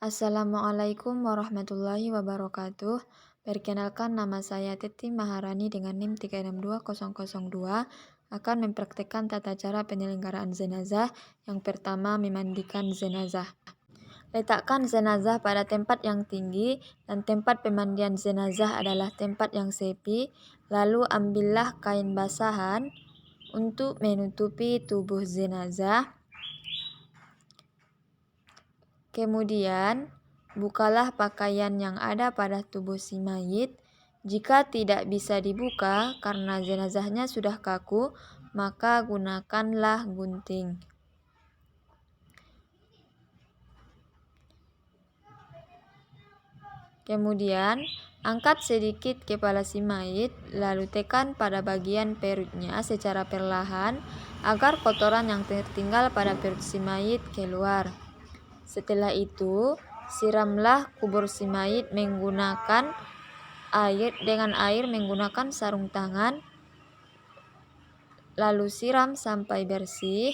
Assalamualaikum warahmatullahi wabarakatuh. Perkenalkan, nama saya Teti Maharani dengan NIM 362002 akan mempraktekkan tata cara penyelenggaraan jenazah. Yang pertama, memandikan jenazah. Letakkan jenazah pada tempat yang tinggi dan tempat pemandian jenazah adalah tempat yang sepi. Lalu ambillah kain basahan untuk menutupi tubuh jenazah. Kemudian, bukalah pakaian yang ada pada tubuh si mayit. Jika tidak bisa dibuka karena jenazahnya sudah kaku, maka gunakanlah gunting. Kemudian, angkat sedikit kepala si mayit, lalu tekan pada bagian perutnya secara perlahan agar kotoran yang tertinggal pada perut si mayit keluar. Setelah itu, siramlah kubur si mayit dengan air menggunakan sarung tangan, lalu siram sampai bersih.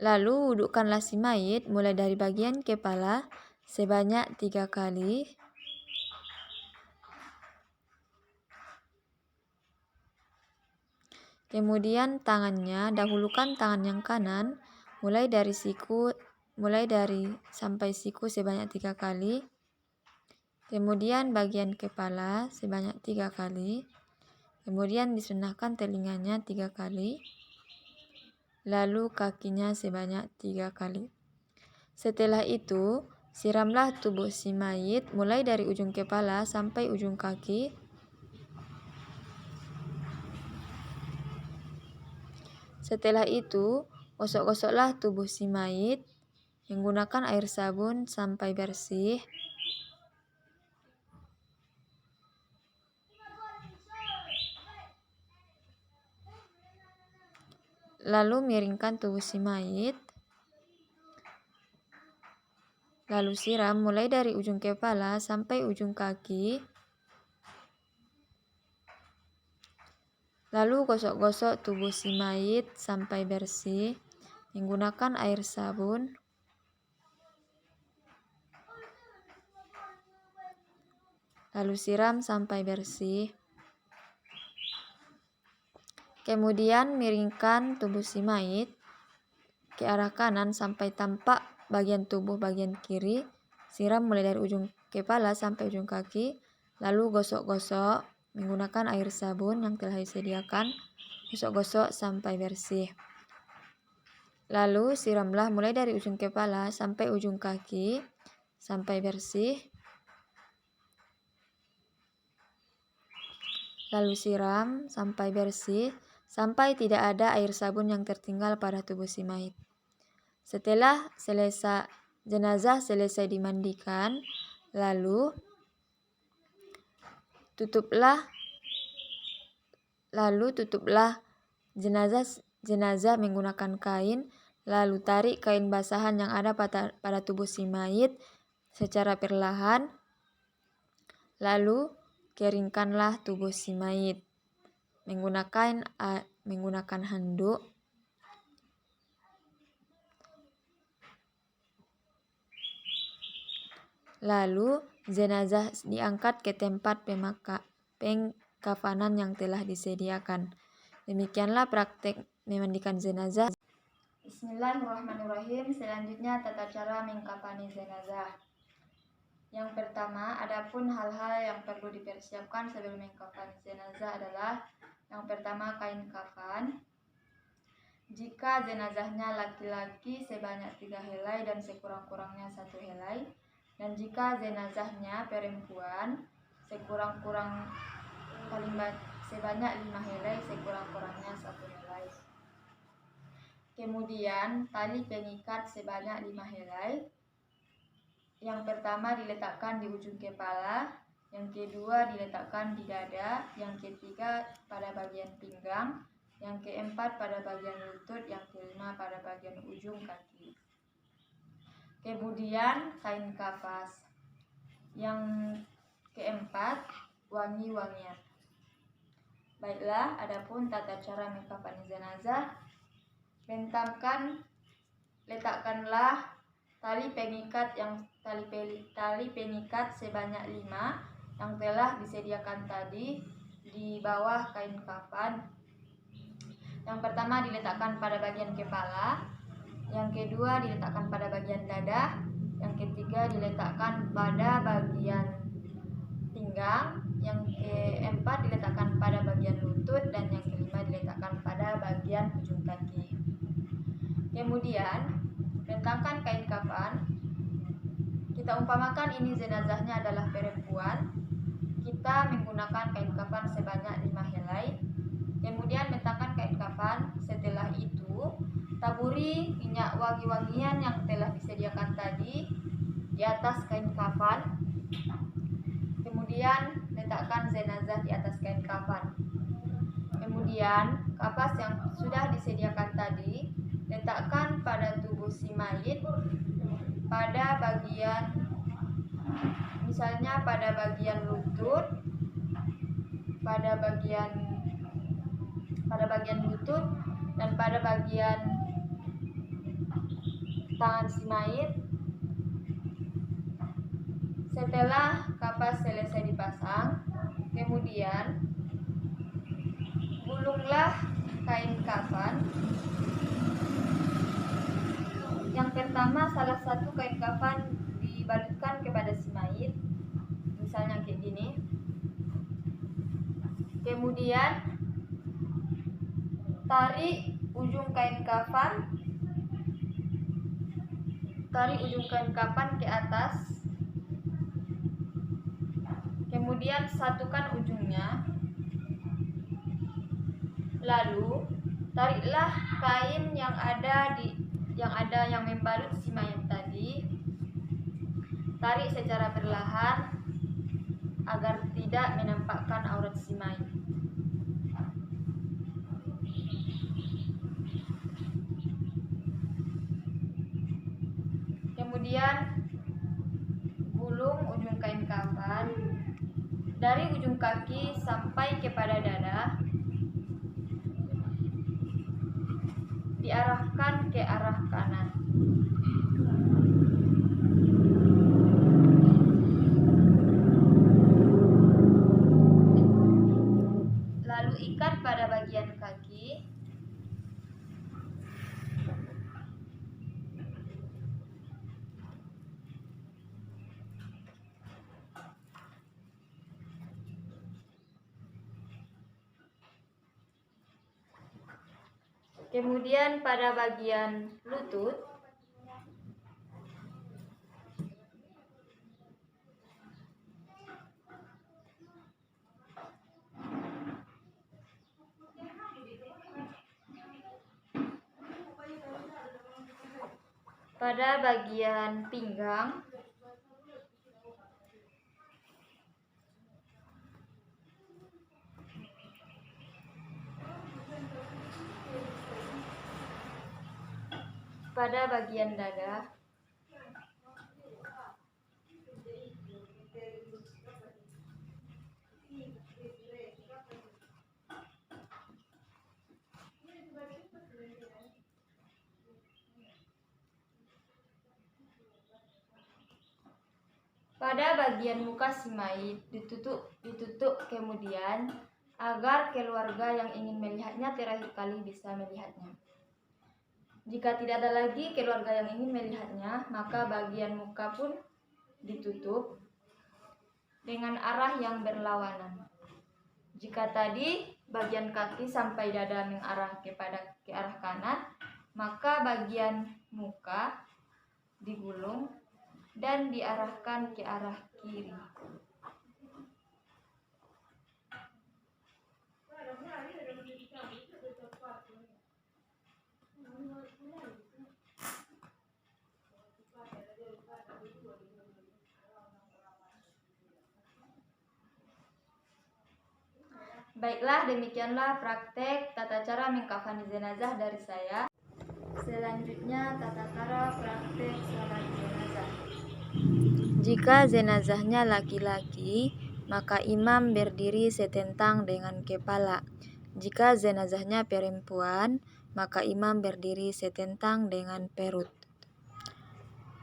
Lalu wudukkanlah si mayit mulai dari bagian kepala sebanyak 3 kali. Kemudian tangannya, dahulukan tangan yang kanan mulai dari sampai siku sebanyak 3 kali. Kemudian bagian kepala sebanyak 3 kali. Kemudian disunahkan telinganya 3 kali. Lalu kakinya sebanyak 3 kali. Setelah itu, siramlah tubuh si mayit mulai dari ujung kepala sampai ujung kaki. Setelah itu, gosok-gosoklah tubuh si mayit menggunakan air sabun sampai bersih. Lalu miringkan tubuh si mayit. Lalu siram mulai dari ujung kepala sampai ujung kaki. Lalu gosok-gosok tubuh si mayit sampai bersih menggunakan air sabun. Lalu siram sampai bersih. Kemudian miringkan tubuh si mayit ke arah kanan sampai tampak bagian tubuh bagian kiri. Siram mulai dari ujung kepala sampai ujung kaki. Lalu gosok-gosok menggunakan air sabun yang telah disediakan. Gosok-gosok sampai bersih. Lalu siramlah mulai dari ujung kepala sampai ujung kaki sampai bersih. Lalu siram sampai bersih sampai tidak ada air sabun yang tertinggal pada tubuh si mayit. Setelah jenazah selesai dimandikan, lalu tutuplah jenazah menggunakan kain. Lalu tarik kain basahan yang ada pada tubuh si mayit secara perlahan. Lalu keringkanlah tubuh si mayit menggunakan handuk. Lalu jenazah diangkat ke tempat pengkafanan yang telah disediakan. Demikianlah praktek memandikan jenazah. Bismillahirrahmanirrahim. Selanjutnya tata cara mengkafani jenazah. Yang pertama, adapun hal-hal yang perlu dipersiapkan sebelum mengkafani jenazah adalah yang pertama, kain kafan. Jika jenazahnya laki-laki sebanyak 3 helai dan sekurang-kurangnya 1 helai. Dan jika jenazahnya perempuan sebanyak 5 helai sekurang-kurangnya 1 helai. Kemudian tali pengikat sebanyak 5 helai. Yang pertama diletakkan di ujung kepala, yang kedua diletakkan di dada, yang ketiga pada bagian pinggang, yang keempat pada bagian lutut, yang kelima pada bagian ujung kaki. Kemudian kain kapas. Yang keempat, wangi-wangian. Baiklah, adapun tata cara mengkafani jenazah. Letakkanlah tali pengikat sebanyak 5 yang telah disediakan tadi di bawah kain kafan. Yang pertama diletakkan pada bagian kepala, yang kedua diletakkan pada bagian dada, yang ketiga diletakkan pada bagian pinggang, yang keempat diletakkan pada bagian lutut, dan yang kelima diletakkan pada bagian ujung kaki. Kemudian letakkan kain kafan. Kita umpamakan ini jenazahnya adalah perempuan. Kita menggunakan kain kafan sebanyak 5 helai. Kemudian letakkan kain kafan. Setelah itu taburi minyak wangi-wangian yang telah disediakan tadi di atas kain kafan. Kemudian letakkan jenazah di atas kain kafan. Kemudian kapas yang sudah disediakan tadi letakkan pada tubuh si mayit, pada bagian, misalnya pada bagian lutut, pada bagian lutut, dan pada bagian tangan si mayit. Setelah kapas selesai dipasang, kemudian gulunglah kain kafan. Yang pertama, salah satu kain kafan dibalutkan kepada si mayit, misalnya kayak gini. Kemudian tarik ujung kain kafan ke atas. Kemudian satukan ujungnya. Lalu tariklah kain yang membalut si mayat tadi. Tarik secara perlahan agar tidak menampakkan aurat si mayat. Kemudian gulung ujung kain kafan dari ujung kaki sampai kepada dada, diarahkan ke arah kanan. Lalu ikat pada bagian kaki. Kemudian pada bagian lutut pada bagian pinggang, pada bagian dada, pada bagian muka si mayit ditutup kemudian agar keluarga yang ingin melihatnya terakhir kali bisa melihatnya. Jika tidak ada lagi keluarga yang ingin melihatnya, maka bagian muka pun ditutup dengan arah yang berlawanan. Jika tadi bagian kaki sampai dada mengarah ke arah kanan, maka bagian muka digulung dan diarahkan ke arah kiri. Baiklah, demikianlah praktek tata cara mengkafani jenazah dari saya. Selanjutnya tata cara praktek salat jenazah. Jika jenazahnya laki-laki, maka imam berdiri setentang dengan kepala. Jika jenazahnya perempuan, maka imam berdiri setentang dengan perut.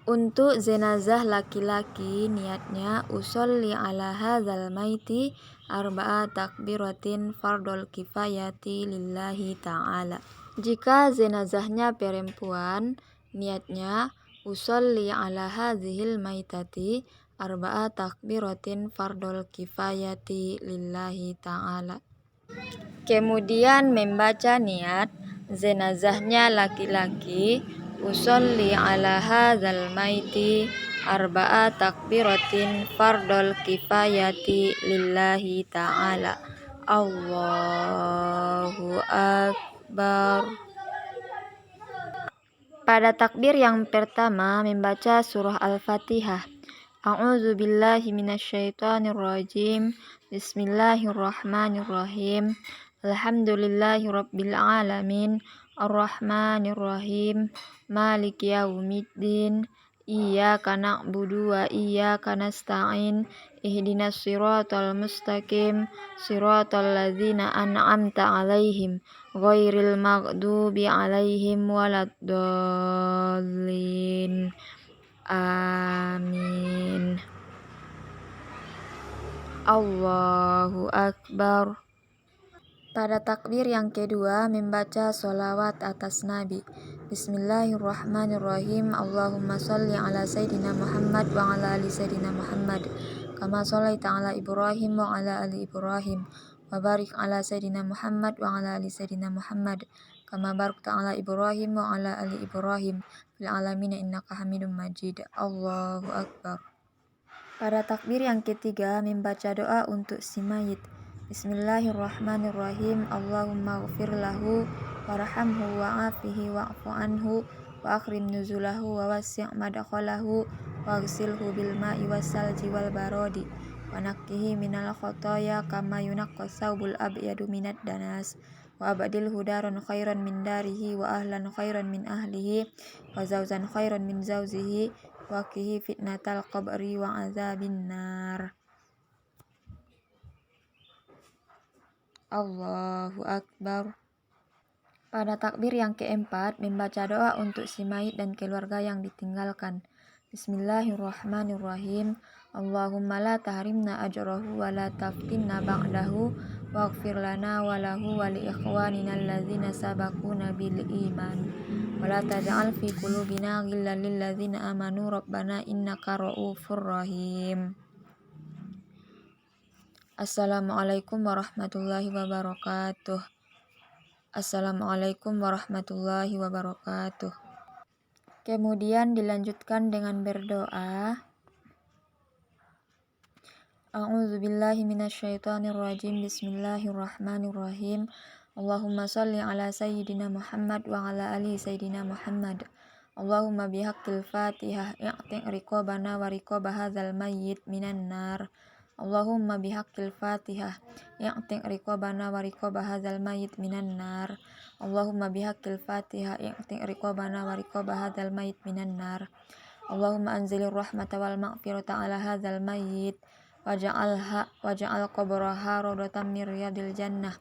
Untuk jenazah laki-laki, niatnya usolli ala hadzal maiti arba'a takbiratin fardol kifayati lillahi ta'ala. Jika jenazahnya perempuan, niatnya usolli ala hadzihil maitati arba'a takbiratin fardol kifayati lillahi ta'ala. Kemudian membaca niat jenazahnya laki-laki, usolli ala hadzal maiti arba'a takbiratin fardol kifayati lillahi ta'ala. Allahu Akbar. Pada takbir yang pertama membaca surah Al-Fatihah. A'udzu billahi minasyaitonir rajim. Bismillahirrahmanirrahim. Alhamdulillahi rabbil alamin. Arrahmanirrahim. Maliki yaumiddin. Iyyaka na'budu wa iyyaka nasta'in. Ihdinas siratal mustaqim. Siratal ladzina an'amta 'alaihim ghairil maghdubi 'alaihim waladdallin. Amin. Allahu Akbar. Pada takbir yang kedua membaca sholawat atas Nabi. Bismillahirrahmanirrahim. Allahumma sholli ala Sayyidina Muhammad wa ala ali Sayyidina Muhammad kama shollaita ala Ibrahim wa ala ali Ibrahim wa barik ala Sayyidina Muhammad wa ala ali Sayyidina Muhammad kama barakta ala Ibrahim wa ala ali Ibrahim fil alamin innaka Hamidum Majid. Allahu Akbar. Pada takbir yang ketiga membaca doa untuk si mayit. Bismillahirrahmanirrahim. Allahumma ghfir lahu warhamhu wa'afihi wa'fu anhu wa akhrim nuzulahu wa wasi' madkhalahu wa ghsilhu bil ma'i wassalji wal barodi wa nakkihi minal khotoya kama yunaqqas saubul abyadu minad danas wa abadilhu daron khairan min darihi wa ahlan khairan min ahlihi wa zawzan khairan min zawzihi wa qihi fitnatal qabri wa azabin nar. Allahu Akbar. Pada takbir yang keempat membaca doa untuk si mayit dan keluarga yang ditinggalkan. Bismillahirrahmanirrahim. Allahumma la tahrimna ajrahu wa la taftinna ba'dahu waghfir lana wa lahu wa li ikhwanina alladzina sabaquna bil iman wa la taj'al fi qulubina ghillan lil ladzina amanu rabbana innaka ra'ufur rahim. Assalamualaikum warahmatullahi wabarakatuh. Assalamualaikum warahmatullahi wabarakatuh. Kemudian dilanjutkan dengan berdoa. A'udzu billahi minasyaitonir rajim. Bismillahirrahmanirrahim. Allahumma shalli ala sayyidina Muhammad wa ala ali sayyidina Muhammad. Allahumma bihaqqil Fatihah i'tiq riqabana wa riqaba hadzal mayyit minan nar. Allahumma bihaqqil Fatihah i'tiq riqabana wa riqaba hadzal mayyit minan nar. Allahumma bihaqqil Fatihah i'tiq riqabana wa riqaba hadzal mayyit minan nar. Allahumma anzilir rahmata wal maghfirata ala hadzal mayyit waj'al qabraha rawdatan min riyadil jannah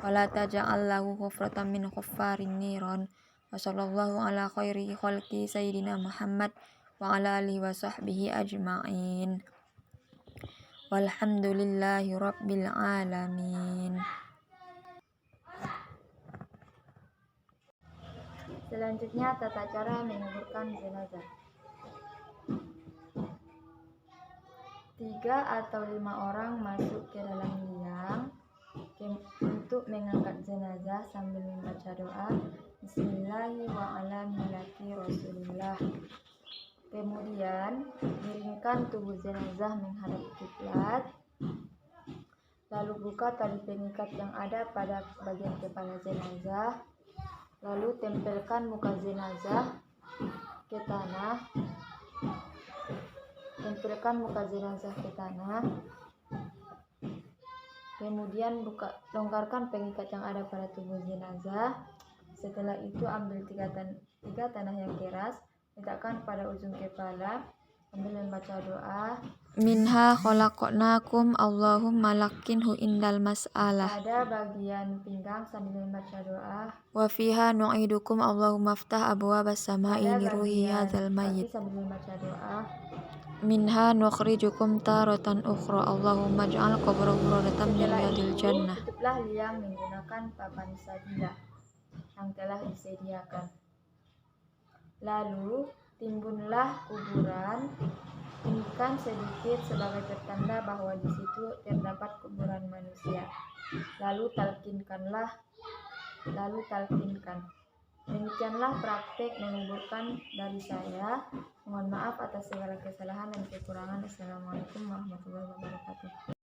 wa la taj'al lahu hufratan min khuffarin niran. Wa sallallahu ala khairi khalqi sayyidina Muhammad wa ala alihi wa sahbihi ajma'in. Walhamdulillahi rabbil alamin. Selanjutnya tata cara menguburkan jenazah. 3 atau 5 orang masuk ke dalam liang untuk mengangkat jenazah sambil membaca doa Bismillahirrahmanirrahim wa ala millati Rasulillah. Kemudian miringkan tubuh jenazah menghadap kiblat. Lalu buka tali pengikat yang ada pada bagian kepala jenazah. Lalu tempelkan muka jenazah ke tanah. Kemudian longgarkan pengikat yang ada pada tubuh jenazah. Setelah itu ambil 3 tanah yang keras, letakkan pada ujung kepala sambil membaca doa Minha khalaqnakum Allahumma lakinhu indal mas'alah. Pada bagian pinggang sambil membaca doa. Wa fiha nu'idukum Allahumma aftah abwaabas sama'i liruhi hadzal mayyit. Sambil membaca doa. Minha nukhrijukum taratan ukhra Allahumma ij'al qabrahu rawdatan min riyadil jannah. Tutuplah liang menggunakan papan sajadah yang telah disediakan. Lalu timbunlah kuburan, tinggikan sedikit sebagai pertanda bahwa di situ terdapat kuburan manusia. Lalu talkinkan. Demikianlah praktek menguburkan dari saya. Mohon maaf atas segala kesalahan dan kekurangan. Assalamualaikum warahmatullahi wabarakatuh.